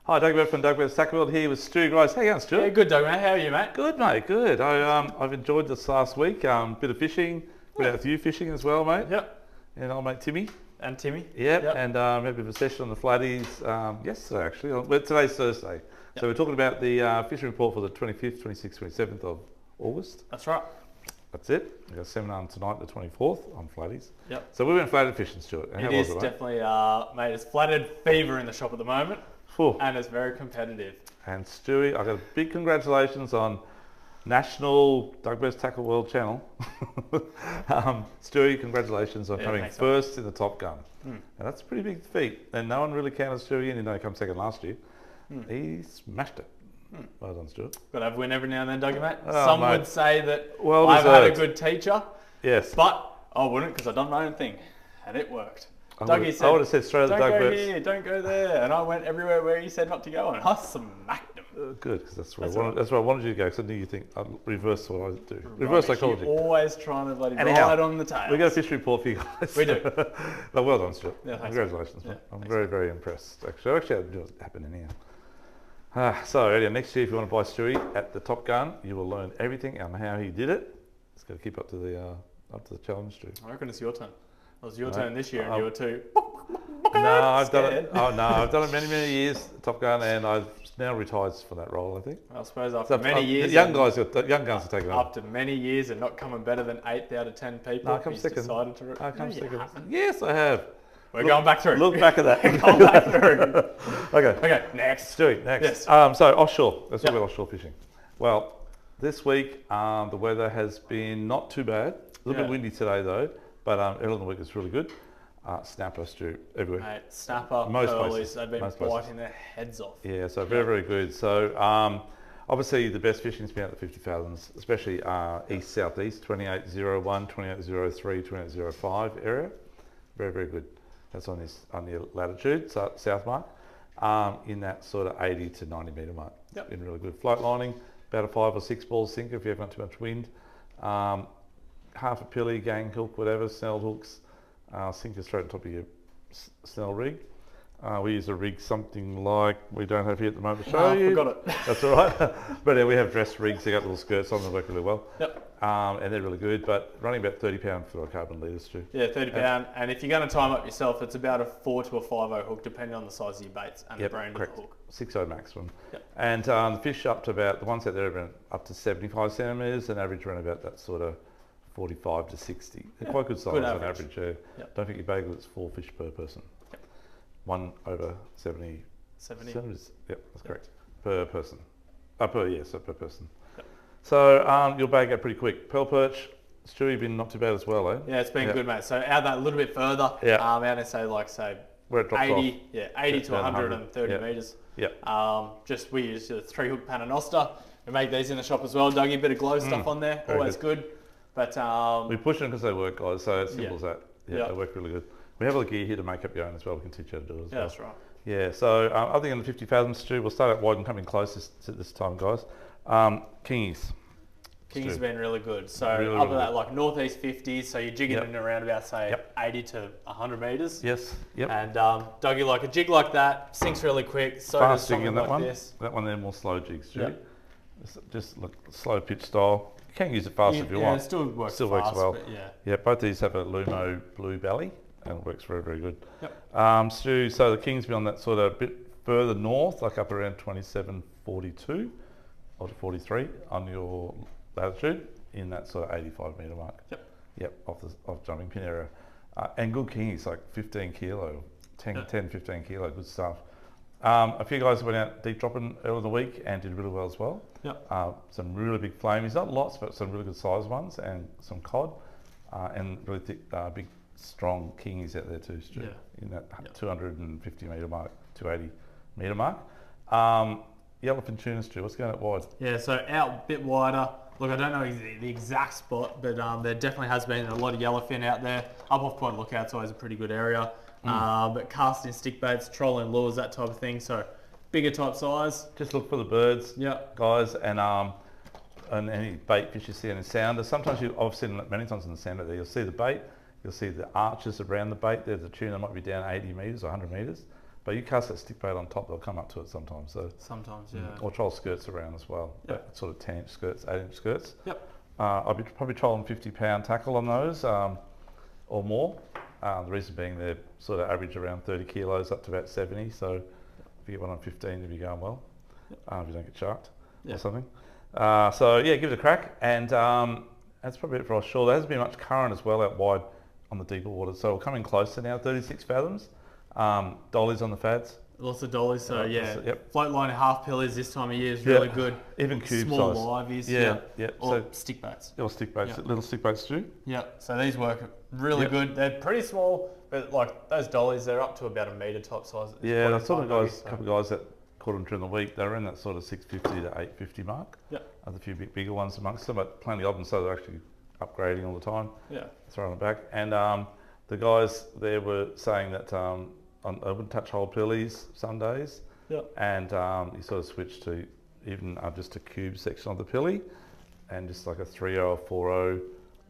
Hi, Doug Webb from Doug Webb's Tackle World here with Stu Grice. How you going, Stu? Yeah, good, Doug, mate. How are you, mate? Good, mate, good. I've enjoyed this last week. Bit of fishing, been out with you fishing as well, mate. Yep. And old mate Timmy. And Timmy. Yep. And had a bit of a session on the flatties yesterday, actually. Well, today's Thursday. Yep. So we're talking about the fishing report for the 25th, 26th, 27th of August. That's right. That's it. We've got a seminar tonight, the 24th, on flatties. Yep. So we went flatted fishing, Stuart. And how It was is it, mate? definitely, mate, it's flatted fever in the shop at the moment. Phew. And it's very competitive. And Stewie, I got a big congratulations on National Doug Webb's Tackle World channel. Stewie, congratulations on coming thanks, first in the Top Gun. And that's a pretty big feat. And no one really counted Stewie in, even though he came second last year. He smashed it. Well done, Stuart. Got to have a win every now and then, Dougie, mate. Oh, Some mate. would say that Well I've had a deserved. good teacher, Yes. but I wouldn't because I've done my own thing. And it worked. I Dougie would said, have said straight at the don't Doug go Webb's. here, don't go there. And I went everywhere where he said not to go, and I smacked him. Good, because that's where That's I wanted. right. That's where I wanted you to go. Because I knew you think I'd reverse what I do. Reverse Rubbish. psychology. You're always trying to bloody Anyhow, ride on the tail. We got a fish report for you guys. We do. No, well done, Stuart. Yeah, thanks. Congratulations, Yeah, mate. I'm thanks, very, very impressed. Actually, I knew it happened in here. So, anyway, next year, if you want to buy Stewie at the Top Gun, you will learn everything on how he did it. It's got to keep up to the challenge, Stewie. I reckon it's your turn. It was your No, turn this year, and you were too. No, I've done it. Scared. Oh no, I've done it many, many years, Top Gun, and I've now retired for that role. I think. I suppose after many The years, young and- guys, the young guns are taking over. after many years and not coming better than 8 out of 10 people, No, I come he's second. decided to. I come No, you second. haven't. Yes, I have. We're going back through. Look back at that. Going back through. Okay. Okay, next. Stewie, next. Yes. So offshore. Let's talk Yep. about offshore fishing. Well, this week the weather has been not too bad. A little bit Yeah. windy today though, but early in the week it's really good. Snapper, Stew, everywhere. Mate, snapper, Most pearlies, places, they've been most places. biting their heads off. Yeah, so very, very good. So obviously the best fishing's been at the 50 fathoms, especially east-southeast, 2801, 2803, 2805 area. Very, very good. That's on the latitude, south mark, in that sort of 80 to 90 metre mark. Yep. Been really good. Float lining, about a 5 or 6 ball sinker if you haven't got too much wind. Half a pilly, gang hook, whatever, snelled hooks, sinker straight on top of your snell rig. We use a rig something like we don't have here at the moment to show I you. forgot it. That's all right. But yeah, we have dress rigs. They got little skirts on them that work really well. Yep. And they're really good. But running about 30 pound fluorocarbon leaders too. Yeah, 30 pound. And if you're going to time up yourself, it's about a 4 to a 5.0 hook, depending on the size of your baits and the brand correct. of the hook. 6.0 maximum. Yep. And the fish up to about the ones out there are up to 75 centimetres and average around about that sort of 45 to 60. They're quite good size good on average. average. Yep. Don't think you bagel. It's 4 fish per person. Yep. One over 70 70. centimetres. Yep, that's correct. Per person. Per person. Yep. So you'll bag out pretty quick. Pearl perch, Stewie, been not too bad as well, eh? Yeah, it's been Yeah. good, mate. So out that a little bit further, Yeah. out and say Where it drops 80, off. 80 to Down 130 100. metres. Yeah. Just we use the 3-hook Paternoster. We make these in the shop as well. Dougie, bit of glow stuff on there, very always good. But We push them because they work, guys. So it's simple Yeah. as that. Yeah, Yeah. they work really good. We have all the gear here to make up your own as well. We can teach you how to do it as yeah, well. that's right. Yeah, so I think in the 50 fathoms, Stu, we'll start out wide and coming close this time, guys. Kingies. King's Stu. been really good. So Really, up really at that like northeast 50s, so you're jigging Yep. in around about say Yep. 80 to 100 metres. Yes. Yep. And Dougie, like a jig like that, sinks really quick. So Fast does jigging something in that like one. this. That one there more slow jigs, Stu. Yep. Just look slow pitch style. You can use it fast if you yeah, want. it still works Still works fast, well. but yeah. Yeah, both these have a Lumo blue belly and it works very, very good. Yep. Stu, so the King's been on that sort of bit further north, like up around 2742 or to 43 on your latitude in that sort of 85 metre mark. Yep. Yep, off jumping pin area. And good Kingies, like 15 kilo, 10, 15 kilo, good stuff. A few guys went out deep dropping earlier in the week and did really well as well. Yep. Some really big flamies, not lots, but some really good size ones and some cod and really thick, big, strong Kingies out there too, Stu, Yeah. in that Yep. 250 metre mark, 280 metre mark. Yellowfin tuna, Stu, what's going out wide? Yeah, so out a bit wider. Look, I don't know the exact spot, but there definitely has been a lot of yellowfin out there. Up off Point Lookout's always a pretty good area. But casting stick baits, trolling lures, that type of thing. So bigger type size. Just look for the birds, Yep. guys, and any bait fish you see in the sounder. Sometimes I've seen it many times in the sounder there. You'll see the bait, you'll see the arches around the bait. There's a tuna might be down 80 metres or 100 metres. But you cast that stick bait on top, they'll come up to it sometimes. So Sometimes, yeah. or troll skirts around as well. Yep. Sort of 10-inch skirts, 8-inch skirts. Yep. I'd be probably trolling 50-pound tackle on those or more. The reason being they're sort of average around 30 kilos up to about 70. So if you get one on 15, you'll be going well. If you don't get sharked or something. So yeah, give it a crack. And that's probably it for offshore. There hasn't been much current as well out wide on the deeper waters. So we're coming closer now, 36 fathoms. Dollies on the fads. Lots of dollies, so yeah. Yep. Float line and half pillies this time of year is really good. Even cube Small size. liveys, Yeah. or So stick baits. little stick baits, Yep. little stick baits too. Yeah, so these work really Yep. good. They're pretty small, but like those dollies, they're up to about a metre top size. At this Yeah, point the sort in of time, guys, so- couple of guys that caught them during the week, they were in that sort of 650 to 850 mark. Yeah. There's a few bigger ones amongst them, but plenty of them, so they're actually upgrading all the time, Yeah. throwing it back. And the guys there were saying that I wouldn't touch whole pillies some days, Yeah. and you sort of switch to even just a cube section of the pilly, and just like a 3.0 or 4.0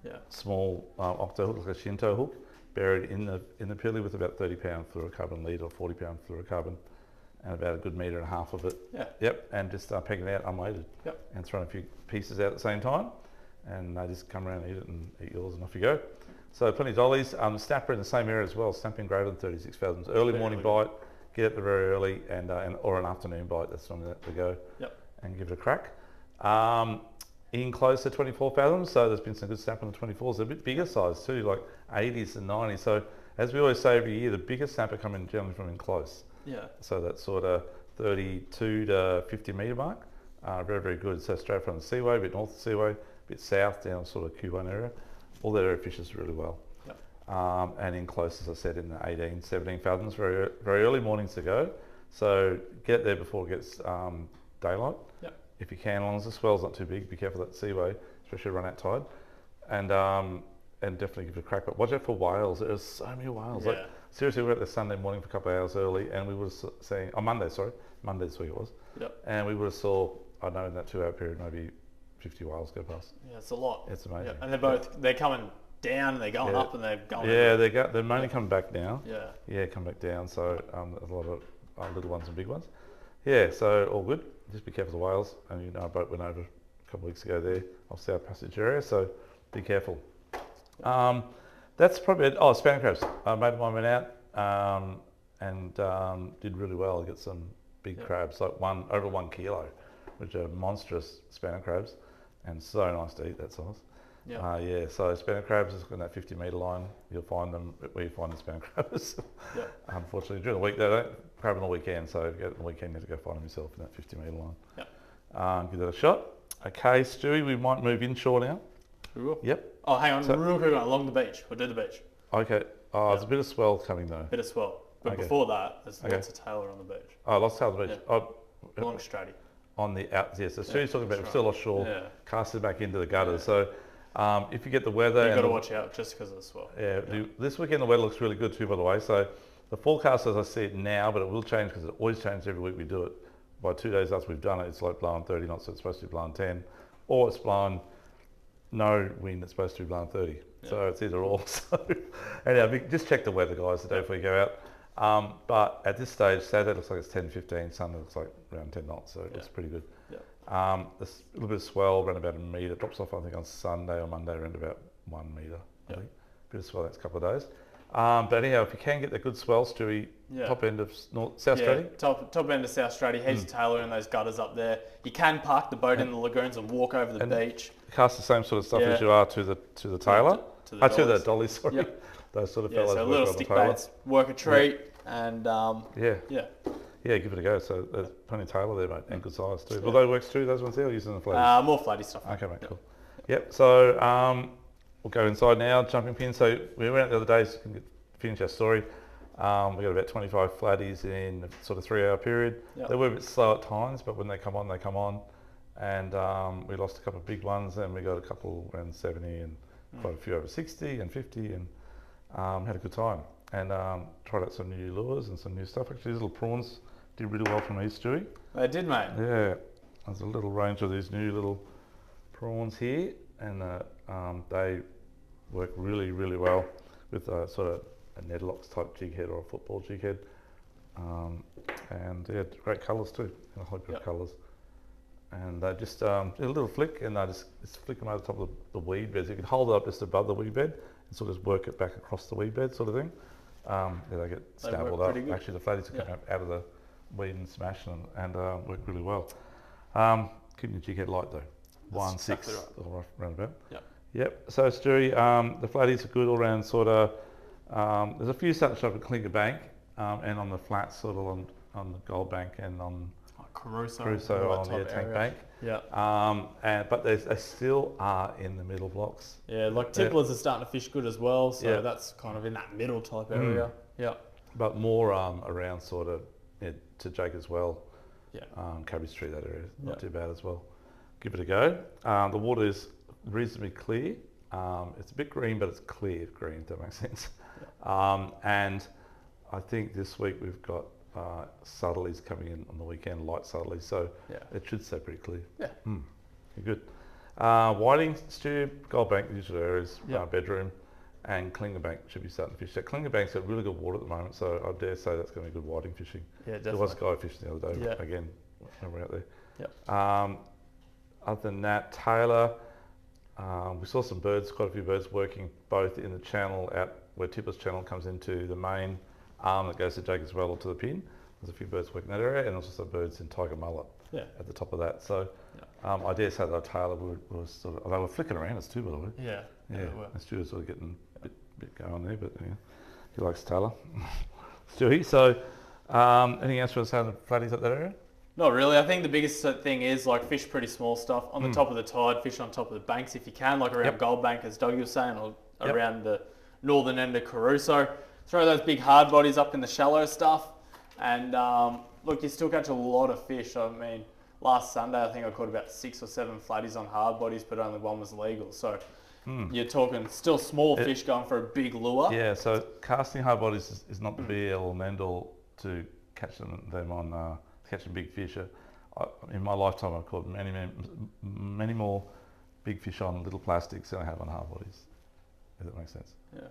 Yeah. small octo hook, like a Shinto hook, buried in the pilly with about 30-pound fluorocarbon lead or 40-pound fluorocarbon, and about a good metre and a half of it. Yeah. Yep, and just pegging it out unweighted. Yep. And throwing a few pieces out at the same time, and they just come around and eat it and eat yours, and off you go. So plenty of dollies. Snapper in the same area as well. Snapping greater than 36 fathoms. Early morning bite, get it there very early, and or an afternoon bite. That's normally the go. Yep. And give it a crack. In closer 24 fathoms. So there's been some good snapper on the 24s. They're a bit bigger size too, like 80s and 90s. So as we always say every year, the biggest snapper come in generally from in close. Yeah. So that's sort of 32 to 50 metre mark. Very, very good. So straight from the Seaway, a bit north of the Seaway, a bit south down sort of Q1 area. All that area fishes really well. Yep. And in close, as I said, in the 18, 17 fathoms, very, very early mornings to go. So get there before it gets daylight. Yep. If you can, as long as the swell's not too big, be careful of that Seaway, especially run out tide. And definitely give it a crack. But watch out for whales. There's so many whales. Yeah. Like, seriously, we were out there Sunday morning for a couple of hours early, and we would have seen, Monday this week it was. Yep. And we would have saw, I know in that 2 hour period, maybe 50 whales go past. Yeah, it's a lot. It's amazing. Yeah. And they're coming down, they're going up, and they're going. Yeah, they're mainly coming back now. Yeah. Yeah, come back down. So there's a lot of little ones and big ones. Yeah, so all good. Just be careful of the whales. And our boat went over a couple of weeks ago there off South Passage area, so be careful. That's probably it. Oh, spanner crabs. A mate of mine went out and did really well. He got some big crabs, like over 1 kilo, which are monstrous spanner crabs, and so nice to eat that size. Yeah. So spanner crabs is on that 50 metre line. You'll find them where you find the spanner crabs. Yeah. Unfortunately, during the week they don't crab on the weekend, so if you get on the weekend you have to go find them yourself in that 50 metre line. Yeah. Give that a shot. Okay, Stewie, we might move inshore now. We will. Yep. Oh, hang on, real quick, along the beach. We'll do the beach. Okay. Oh, there's a bit of swell coming though. Bit of swell. But Okay. before that, there's lots of tailor on the beach. Oh, Lost Tail Beach. Yeah. Oh, Along Stratty. on the out, yes. So Stewie's talking about still offshore, Yeah. casted back into the gutters. So if you get the weather, You've got to and watch out just because of the swell. this weekend the weather looks really good too, by the way. So the forecast, as I see it now, but it will change because it always changes every week we do it. By 2 days after we've done it, it's like blowing 30 knots, so it's supposed to be blowing 10, or it's blowing no wind, it's supposed to be blowing 30. Yeah. So it's either or. So anyhow, just check the weather, guys, the day before you go out. But at this stage, Saturday looks like it's 10, 15, Sunday looks like around 10 knots, so it looks pretty good. Yeah. There's a little bit of swell, around about a metre, drops off I think on Sunday or Monday around about 1 metre, I think. Bit of swell the next couple of days. But anyhow, if you can get the good swell, Stewie, top end of South Stratty. Top end of South Stratty, heaps of tailor in those gutters up there. You can park the boat in the lagoons and walk over the beach. Cast the same sort of stuff as you are to the tailor. To To the the dolly, sorry. Yep. Those sort of Yeah, fellas so work little on the stick tailor. baits, work a treat, and Yeah, yeah. give it a go. So there's plenty of tailor there, mate, and good size too. Will they work too, those ones there, or using the flatties? More flatty stuff. Okay, mate, cool. Yep, so we'll go inside now, jumping pin. So we went out the other day, so we can finish our story. We got about 25 flatties in a sort of 3 hour period. Yep. They were a bit slow at times, but when they come on, they come on. And we lost a couple of big ones, and we got a couple around 70 and quite a few over 60 and 50, and had a good time. And tried out some new lures and some new stuff. Actually, these little prawns did really well from these, Stewie. They did, mate. Yeah, there's a little range of these new little prawns here, and they work really, really well with sort of a Nedlocks type jig head or a football jig head. And yeah, great colours too, a whole good Yep. colours. And they just a little flick, and they just flick them over the top of the weed beds. You can hold it up just above the weed bed and sort of work it back across the weed bed, sort of thing. Yeah, they get They work snabbled up. pretty good. Actually, the flatties will come out of the weed and smash and work really well. Keeping your jig head light though. That's 1.6 exactly right. or round about. Yep. Yep. So Stewie, the flatties are good all round. Sort of. There's a few starting to show up at Clinker Bank and on the flats, sort of on the Gold Bank and on Caruso Crusoe on the type Tank area. Bank. Yeah. But they still are in the middle blocks. Yeah, like tipplers are starting to fish good as well, so Yeah. that's kind of in that middle type area. Yeah. But more around sort of to Jake as well. Yeah. Cabbage Tree, that area, not Yeah. too bad as well. Give it a go. The water is reasonably clear. It's a bit green, but it's clear green, if that makes sense. And I think this week we've got subtleties coming in on the weekend, light subtleties, so Yeah. it should stay pretty clear. Yeah. You're good. Whiting, Stu, Gold Bank, usual areas, Yeah. bedroom, and Klinger Bank should be starting to fish there. Klinger Bank's got really good water at the moment, so I dare say that's going to be good whiting fishing. Yeah, There was definitely. guy fishing the other day, Yeah. again, when we were out there. Yep. Other than that, Taylor, we saw some birds, quite a few birds working both in the channel out where Tipper's channel comes into the main arm that goes to Jake as well or to the pin. There's a few birds working in that area and also some birds in Tiger Mullet Yeah. at the top of that. So I dare say that Taylor was sort of, they were flicking around us too, by the way. Yeah. Yeah, they were. and Stuart's sort of getting a bit going there, but yeah, he likes Taylor. Stewie, so anything else for us on the flatties up that area? Not really. I think the biggest thing is like fish pretty small stuff on the top of the tide, fish on top of the banks if you can, like around Yep. Gold Bank as Dougie was saying, or Yep. around the northern end of Caruso. Throw those big hard bodies up in the shallow stuff, and look, you still catch a lot of fish. I mean, last Sunday I think I caught about 6 or 7 flatties on hard bodies, but only one was legal. So you're talking still small fish going for a big lure. Yeah, so casting hard bodies is not the be all and end all to catch them on catching big fish. In my lifetime, I've caught many more big fish on little plastics than I have on hard bodies. If that makes sense. Yeah.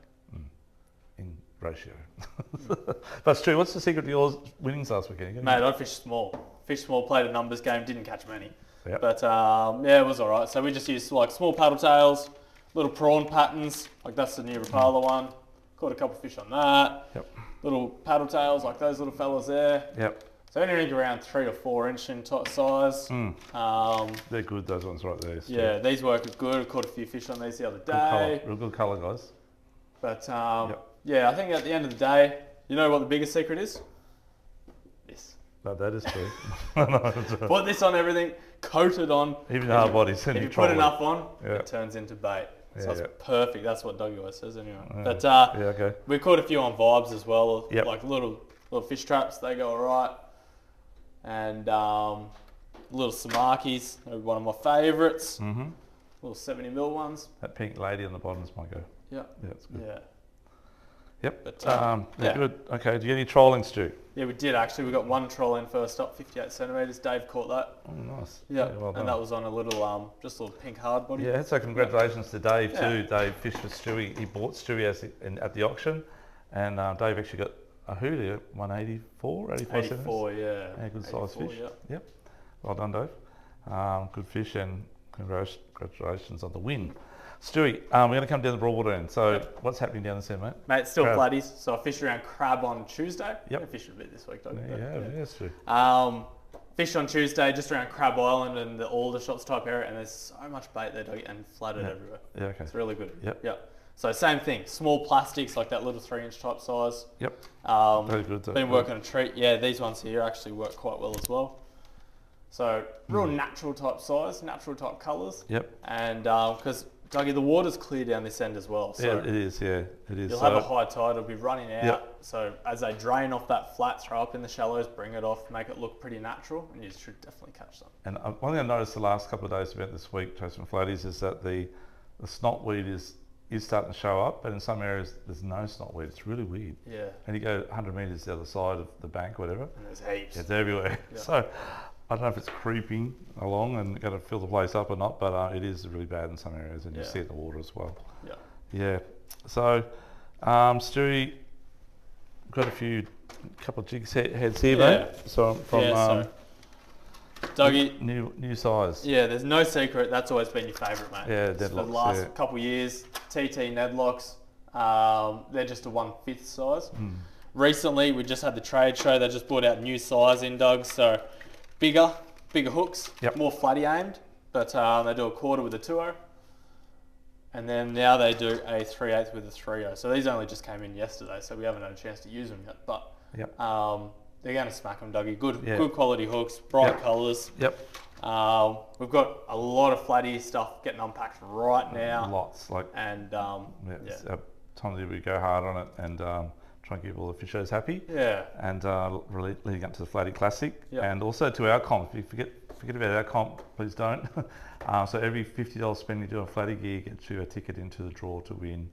In ratio. But Stu, what's the secret to your winnings last weekend? Mate, I fished small. Fished small, played a numbers game, didn't catch many. Yep. But yeah, it was all right. So we just used like small paddle tails, little prawn patterns, like that's the new Rapala one. Caught a couple of fish on that. Yep. Little paddle tails, like those little fellas there. Yep. So anything around 3 or 4 inch in size. They're good, those ones right there. Stu. Yeah, these work good. Caught a few fish on these the other Good colour, day. real good colour, guys. But Yep. yeah, I think at the end of the day, you know what the biggest secret is? This. No, that is true. Put this on everything, coat it on. Even hard bodies. If you put enough on, Yeah. it turns into bait. So Yeah, it's yeah. perfect. That's what Dougie always says anyway. Yeah. But Yeah, okay. we caught a few on vibes as well, Yep. like little fish traps. They go alright, and little samakis, they're one of my favourites. Mm-hmm. Little 70mm ones. That pink lady on the bottom is my go. Yeah, Yeah, it's good. yeah, Yep. But, Yeah, yeah. good. Okay, do you get any trolling, Stu? yeah. We did actually. We got one troll in first up, 58 centimetres. Dave caught that. Oh, nice. Yeah, well done. and that was on a little just a little pink hard body. Yeah, so congratulations to Dave Yeah. too. Dave fished with Stewie. He bought Stewie at the auction, and Dave actually got a hoolie at 184, 85 centimetres. 84, yeah. Yeah, good size 84, fish. yeah. Yep. Well done, Dave. Good fish, and congratulations on the win. Stewie, we're going to come down the Broadwater end. So what's happening down this end, mate? Mate, still Crab. flatties. So I fished around crab on Tuesday. Yep. I fished a bit this week, don't Yeah, yeah, Stu. Fished on Tuesday just around Crab Island and the Aldershots type area, and there's so much bait there, Dougie, and flooded everywhere. Yeah, okay. It's really good. Yep. Yep. So same thing, small plastics like that little 3-inch type size. Yep. Um, Very good. been working a treat. Yeah, these ones here actually work quite well as well. So real natural type size, natural type colours, Yep. and because Dougie, the water's clear down this end as well. So Yeah, it is. Yeah, it is. you'll So- have a high tide, it'll be running out. Yep. So as they drain off that flat, throw up in the shallows, bring it off, make it look pretty natural, and you should definitely catch some. And one thing I noticed the last couple of days about this week, chasing flatties, is that the snotweed is starting to show up, but in some areas there's no snotweed. It's really weird. Yeah, And you go 100 metres the other side of the bank, whatever, and there's heaps. it's everywhere. Yeah. So I don't know if it's creeping along and going to fill the place up or not, but it is really bad in some areas, and you Yeah. see it in the water as well. Yeah. Yeah. So, Stewie, got couple of jigs heads here, Yeah. mate. So from so Dougie, new size. yeah, there's no secret. That's always been your favourite, mate. Yeah, For the deadlocks, last yeah. couple of years, TT Nedlocks, they're just a 1/5 size. Recently, we just had the trade show. They just brought out new size in, Doug. So bigger hooks, Yep. more flatty aimed, but they do a 1/4 with a 2.0. And then now they do a 3/8 with a 3.0. So these only just came in yesterday, so we haven't had a chance to use them yet. But Yep. they're going to smack them, Dougie. Good Yeah. good quality hooks, bright Yep. colours. Yep. We've got a lot of flatty stuff getting unpacked right now. Lots. Like, And yeah, it's time that we go hard on it and try and keep all the fishers happy. yeah. And leading up to the Flatty Classic, Yep. and also to our comp. If you forget about our comp, please don't. So every $50 spend you do on Flatty gear gets you a ticket into the draw to win.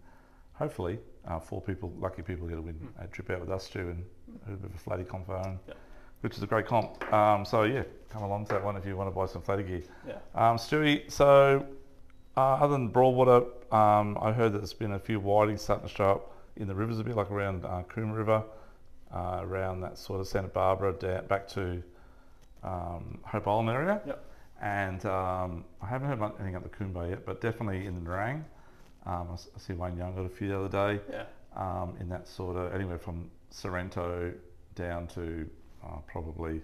Hopefully, 4 lucky people get to win a trip out with us, Stu, and a bit of a Flatty comp for own, Yep. which is a great comp. So yeah, come along to that one if you want to buy some Flatty gear. Yeah. Stewie, so other than Broadwater, I heard that there's been a few whitings starting to show up in the rivers a bit, like around Coombe River, around that sort of Santa Barbara, down, back to Hope Island area. Yep. And I haven't heard anything up the Coombe Bay yet, but definitely in the Nerang. I see Wayne Young got a few the other day. Yeah. In that sort of, anywhere from Sorrento down to probably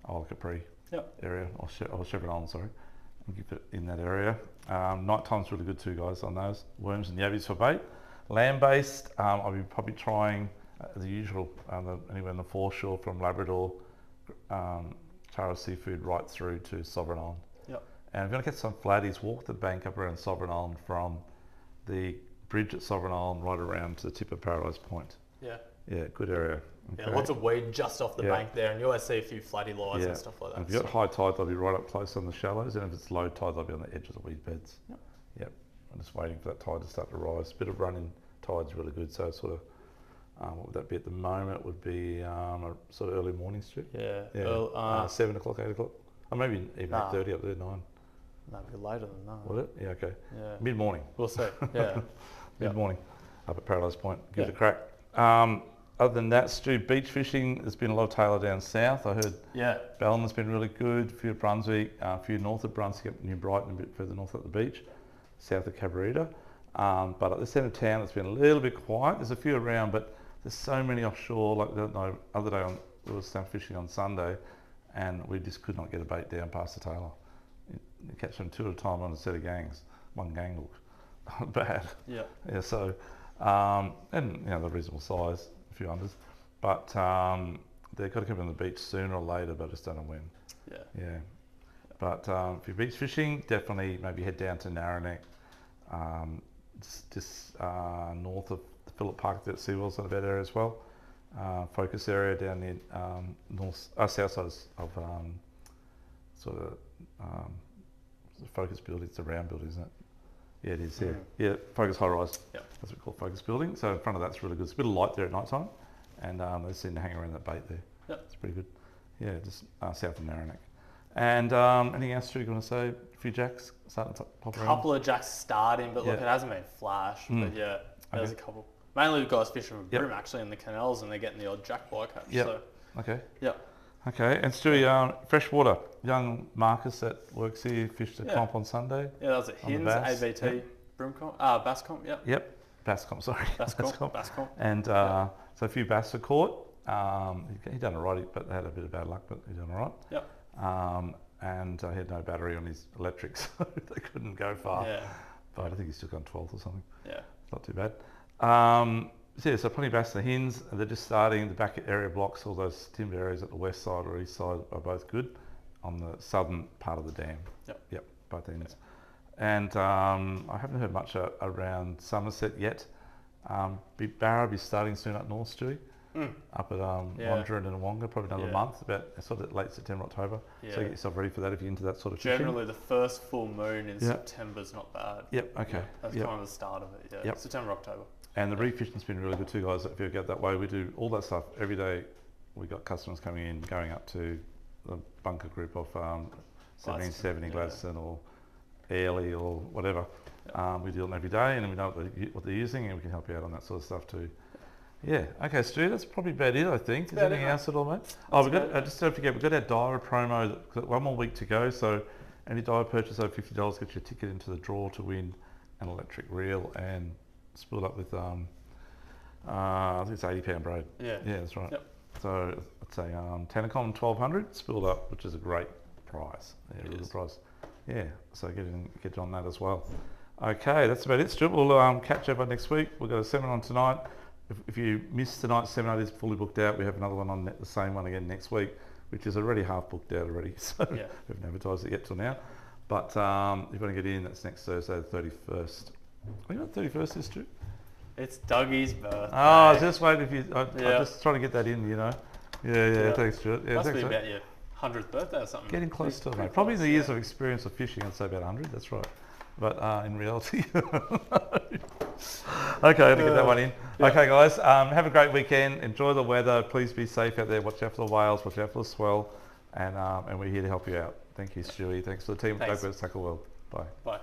Isle Capri Yep. area, or Chevron Island, sorry. I'll keep it in that area. Night time's really good too, guys, on those. Worms and yabbies for bait. Land-based, I'll be probably trying the usual, anywhere in the foreshore from Labrador, Tara Seafood right through to Sovereign Island. Yep. And if you want to get some flatties, walk the bank up around Sovereign Island from the bridge at Sovereign Island right around to the tip of Paradise Point. Yeah. Yeah, good area. Yeah, lots of weed just off the Yeah. bank there, and you always see a few flatty lies Yeah. and stuff like that. And if you've got high tide, they'll be right up close on the shallows, and if it's low tide, they'll be on the edge of the weed beds. Yep. Yep. I'm just waiting for that tide to start to rise. A bit of running tide's really good, so sort of, what would that be at the moment? Would be a sort of early morning strip. Yeah. Yeah. 7 o'clock, 8 o'clock. Or maybe even Nah. 8:30 up there, 9. No, a bit later than that. Would it? Yeah, okay. Yeah. Mid-morning. We'll see. Yeah. Mid-morning up at Paradise Point. Give it a Yeah. crack. Other than that, Stu, beach fishing, there's been a lot of tailor down south. I heard Yeah. Ballina's been really good, a few at Brunswick, a few north of Brunswick, New Brighton, a bit further north at the beach, south of Cabarita. But at the centre of town, it's been a little bit quiet. There's a few around, but there's so many offshore. Like the other day, we were down fishing on Sunday, and we just could not get a bait down past the tailor. You catch them 2 at a time on a set of gangs. One gang looked bad. Yeah. Yeah, so, and you know, they're reasonable size, a few unders, but they've got to come on the beach sooner or later, but I just don't know when. Yeah. Yeah. But if you're beach fishing, definitely maybe head down to Narrowneck, just north of the Phillip Park, that SeaWorld's on that area as well. Focus area down near south side of sort of Focus building. It's a round building, isn't it? Yeah, it is. Yeah, yeah. Focus High Rise. Yep. That's what we call Focus building. So in front of that's really good. It's a bit of light there at night time, and they seem to hang around that bait there. Yep. It's pretty good. Yeah, just south of Narrowneck. And anything else you want to say? A few jacks starting to pop around. Couple of jacks starting, but look, Yeah. it hasn't been flash. But yeah, there's a couple. Mainly the guys fishing with broom actually in the canals, and they're getting the odd jack bycatch. Yep. So Okay. yeah. Okay, and Stewie, freshwater. Young Marcus that works here fished a comp on Sunday. Yeah, that was at On the Hins, bass. ABT, Yep. broom comp, bass comp, yep. Yep, bass comp, sorry. Bass comp. And so a few bass were caught. He done all right, but they had a bit of bad luck, but he done all right. Yep. And he had no battery on his electric, so they couldn't go far. Yeah. But I think he's still on 12th or something. Yeah. Not too bad. So plenty of bass in the Hins. They're just starting. The back area blocks, all those timber areas at the west side or east side are both good. On the southern part of the dam. Yep, both ends. And I haven't heard much around Somerset yet. Barra will be starting soon up north, Stewie. Up at Wandurun and Wonga, probably another month, about sort of late September, October. Yeah. So get yourself ready for that if you're into that sort of fishing. Generally, the first full moon in September's not bad. Yep, okay. Yeah, that's kind of the start of it, yeah. Yep. September, October. And the reef fishing's been really good too, guys. If you go that way, we do all that stuff every day. We got customers coming in, going up to the bunker group of 1770 Gladstone or Airlie or whatever. We deal with them every day, and we know what they're using, and we can help you out on that sort of stuff too. Yeah. Okay, Stu, that's probably about it, I think. Is About anything it, else at all, mate? Oh, we've got, about it. just don't forget, we've got our Dyer promo, we've got one more week to go. So any Dyer purchase over $50 gets your ticket into the draw to win an electric reel and spilled up with, I think it's £80 braid. Yeah. Yeah, that's right. Yep. So I'd say Tenacom 1200 spilled up, which is a great price. Yeah, really good price. Yeah, so get on that as well. Okay, that's about it, Stuart. We'll catch everyone next week. We've got a seminar on tonight. If you missed tonight's seminar, it is fully booked out. We have another one on the same one again next week, which is already half booked out already. So Yeah. we haven't advertised it yet till now. But if you want to get in, that's next Thursday, the 31st. I think the 31st is, Stuart. It's Dougie's birthday. Oh, I was just waiting if you. I'm Yeah. just trying to get that in, you know. Yeah. Thanks, Stuart. Yeah, Must thanks, be mate. about your 100th birthday or something. Getting close to it, Pretty mate. Probably in close, the years of experience of fishing, I'd say about 100. That's right. But in reality, okay, I had to get that one in. Yeah. Okay, guys, have a great weekend. Enjoy the weather. Please be safe out there. Watch out for the whales. Watch out for the swell. And we're here to help you out. Thank you, Stewie. Thanks for the team at Thanks. Go Birds Tackle World. Bye. Bye.